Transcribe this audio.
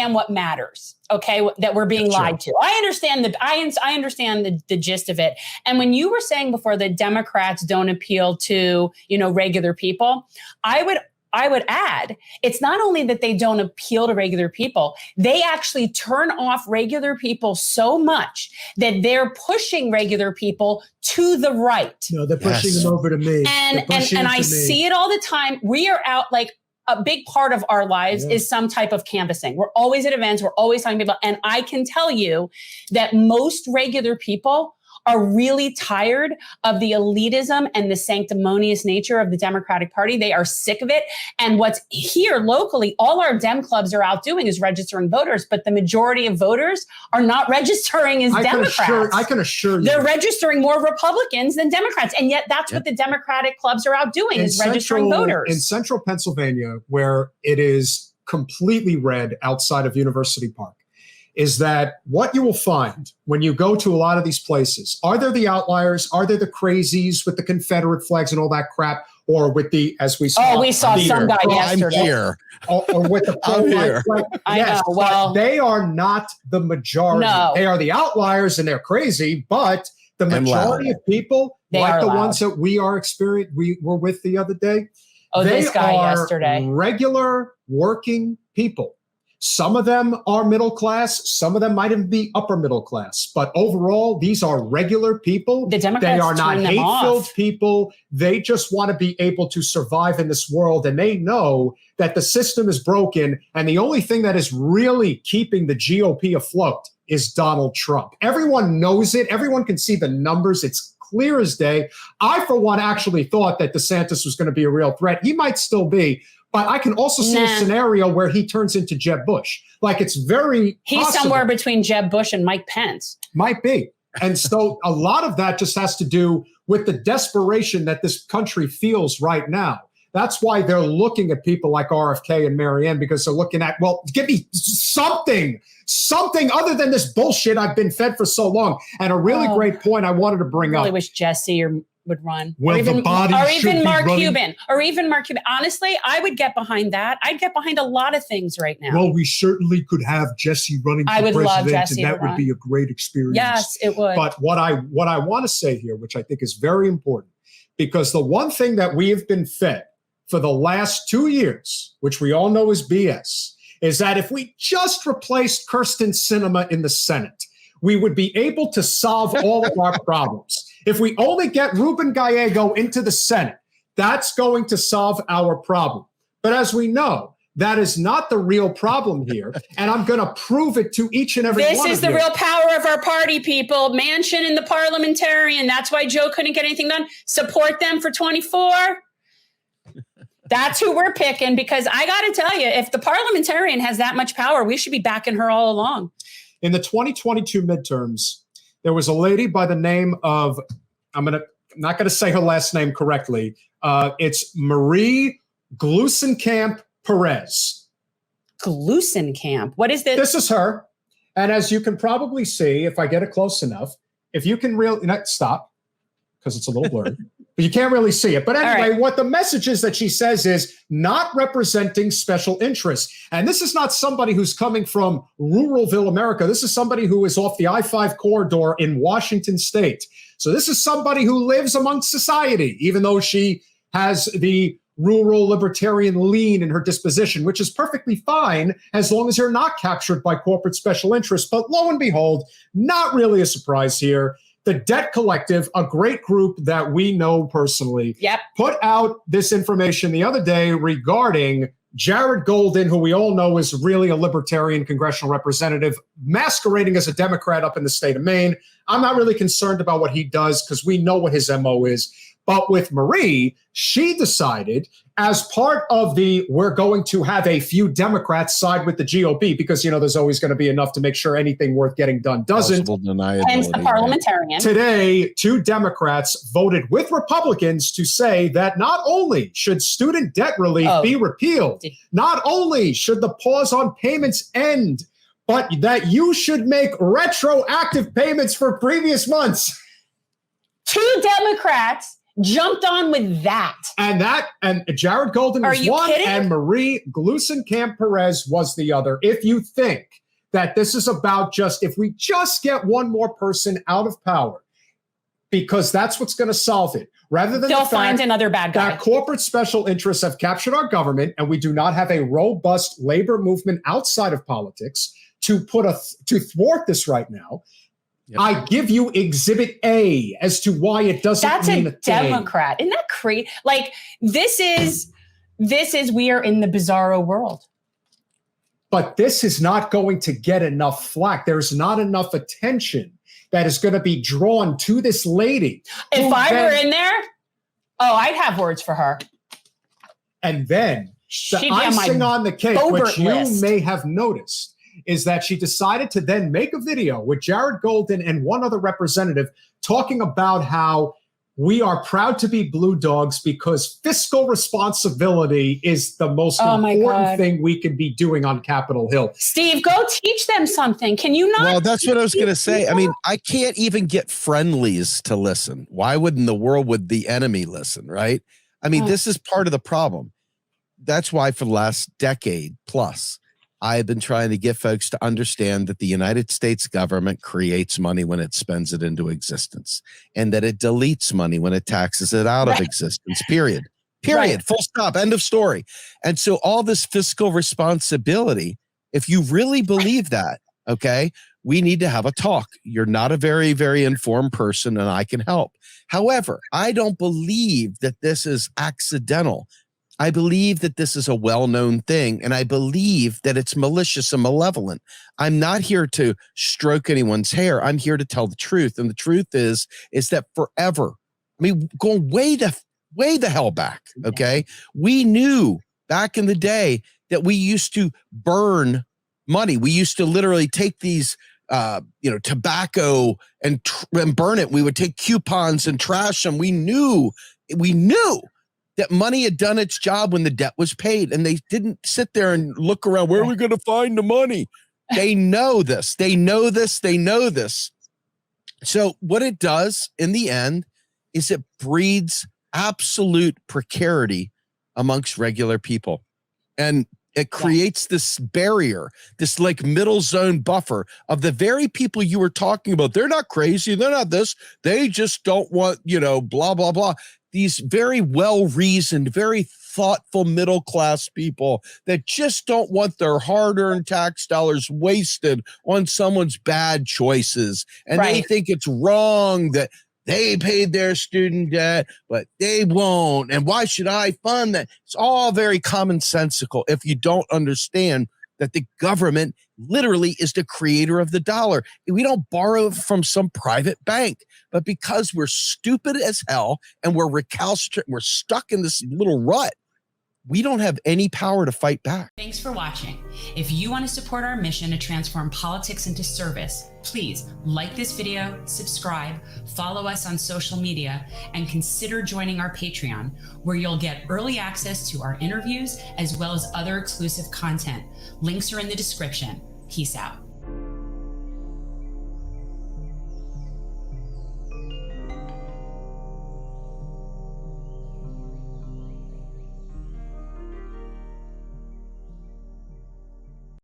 understand what matters. Okay, that we're being lied to. I understand I understand the gist of it. And when you were saying before that Democrats don't appeal to, regular people, I would add, it's not only that they don't appeal to regular people, they actually turn off regular people so much that they're pushing regular people to the right. No, they're pushing them over to me. And I see it all the time. We are out like, a big part of our lives is some type of canvassing. We're always at events. We're always talking to people. And I can tell you that most regular people are really tired of the elitism and the sanctimonious nature of the Democratic Party. They are sick of it. And what's here locally, all our Dem clubs are out doing is registering voters, but the majority of voters are not registering as Democrats. I can assure you. They're registering more Republicans than Democrats. And yet that's what the Democratic clubs are out doing, is registering voters. In central Pennsylvania, where it is completely red outside of University Park, is that what you will find when you go to a lot of these places, are there the outliers? Are there the crazies with the Confederate flags and all that crap? Or with the, as we saw. Oh, we saw some guy yesterday. I'm here. Or with the pro-life flag. Yes, know, well, they are not the majority. No. They are the outliers and they're crazy, but the majority of people, like the ones that we were with the other day, this guy yesterday. Regular working people. Some of them are middle class. Some of them might even be upper middle class. But overall, these are regular people. The Democrats they are not turn them hate-filled off. people. They just want to be able to survive in this world. And they know that the system is broken. And the only thing that is really keeping the GOP afloat is Donald Trump. Everyone knows it. Everyone can see the numbers. It's clear as day. I, for one, actually thought that DeSantis was going to be a real threat. He might still be. But I can also see a scenario where he turns into Jeb Bush. Like, it's very He's possible. somewhere between Jeb Bush and Mike Pence. Might be. And so a lot of that just has to do with the desperation that this country feels right now. That's why they're looking at people like RFK and Marianne, because they're looking at, well, give me something other than this bullshit I've been fed for so long. And a really great point I wanted to bring up. I really wish Jesse would run. Well, or even Mark Cuban. Honestly, I would get behind that. I'd get behind a lot of things right now. Well, we certainly could have Jesse running for president, love Jesse, and that would be a great experience. Yes, it would. But what I want to say here, which I think is very important, because the one thing that we have been fed for the last 2 years, which we all know is BS, is that if we just replaced Kyrsten Sinema in the Senate, we would be able to solve all of our problems. If we only get Ruben Gallego into the Senate, that's going to solve our problem. But as we know, that is not the real problem here. And I'm going to prove it to each and every one of you. This is the real power of our party, people. Manchin and the parliamentarian. That's why Joe couldn't get anything done. Support them for 24. That's who we're picking, because I got to tell you, if the parliamentarian has that much power, we should be backing her all along. In the 2022 midterms, there was a lady by the name of, I'm not going to say her last name correctly. It's Marie Glusenkamp Perez. Glusenkamp. What is this? This is her. And as you can probably see, if I get it close enough, if you can really, stop, because it's a little blurry, but you can't really see it. But anyway, what the message is that she says is not representing special interests. And this is not somebody who's coming from ruralville America. This is somebody who is off the I-5 corridor in Washington State. So this is somebody who lives amongst society, even though she has the rural libertarian lean in her disposition, which is perfectly fine as long as you're not captured by corporate special interests. But lo and behold, not really a surprise here. The Debt Collective, a great group that we know personally, put out this information the other day regarding Jared Golden, who we all know is really a libertarian congressional representative, masquerading as a Democrat up in the state of Maine. I'm not really concerned about what he does because we know what his MO is. But with Marie, she decided, as part of the we're going to have a few Democrats side with the GOP, because, there's always going to be enough to make sure anything worth getting done doesn't. Hence the parliamentarian. Today, 2 Democrats voted with Republicans to say that not only should student debt relief be repealed, not only should the pause on payments end, but that you should make retroactive payments for previous months. 2 Democrats jumped on with that. And Jared Golden was one, kidding? and Marie Glusenkamp Perez was the other. If you think that this is about if we just get one more person out of power, because that's what's going to solve it, rather than they'll find another bad guy. That corporate special interests have captured our government, and we do not have a robust labor movement outside of politics to thwart this right now. Yep. I give you Exhibit A as to why it doesn't mean a thing. That's a Democrat. Isn't that crazy? Like, this is we are in the bizarro world. But this is not going to get enough flack. There's not enough attention that is going to be drawn to this lady. If I were in there, I'd have words for her. And then the icing on the cake, which you may have noticed, is that she decided to then make a video with Jared Golden and one other representative talking about how we are proud to be Blue Dogs because fiscal responsibility is the most important thing we can be doing on Capitol Hill. Steve, go teach them something. Can you not? Well, that's what I was going to say. I mean, I can't even get friendlies to listen. Why wouldn't the world would the enemy listen, right? I mean, this is part of the problem. That's why for the last decade plus, I've been trying to get folks to understand that the United States government creates money when it spends it into existence, and that it deletes money when it taxes it out of existence, period. Full stop, end of story. And so all this fiscal responsibility, if you really believe that, okay, we need to have a talk. You're not a very, very informed person, and I can help. However, I don't believe that this is accidental. I believe that this is a well-known thing, and I believe that it's malicious and malevolent. I'm not here to stroke anyone's hair. I'm here to tell the truth, and the truth is that forever, I mean, going way the hell back, okay? We knew back in the day that we used to burn money. We used to literally take these, tobacco and burn it. We would take coupons and trash them. We knew that money had done its job when the debt was paid, and they didn't sit there and look around. Where are we going to find the money? They know this. They know this. They know this. So what it does in the end is it breeds absolute precarity amongst regular people. And it creates this barrier, this like middle zone buffer of the very people you were talking about. They're not crazy. They're not this. They just don't want, blah, blah, blah. These very well-reasoned, very thoughtful middle-class people that just don't want their hard-earned tax dollars wasted on someone's bad choices. And they think it's wrong that they paid their student debt, but they won't. And why should I fund that? It's all very commonsensical if you don't understand that the government literally is the creator of the dollar. We don't borrow from some private bank, but because we're stupid as hell and we're recalcitrant, we're stuck in this little rut, we don't have any power to fight back. Thanks for watching. If you want to support our mission to transform politics into service, please like this video, subscribe, follow us on social media, and consider joining our Patreon, where you'll get early access to our interviews as well as other exclusive content. Links are in the description. Peace out.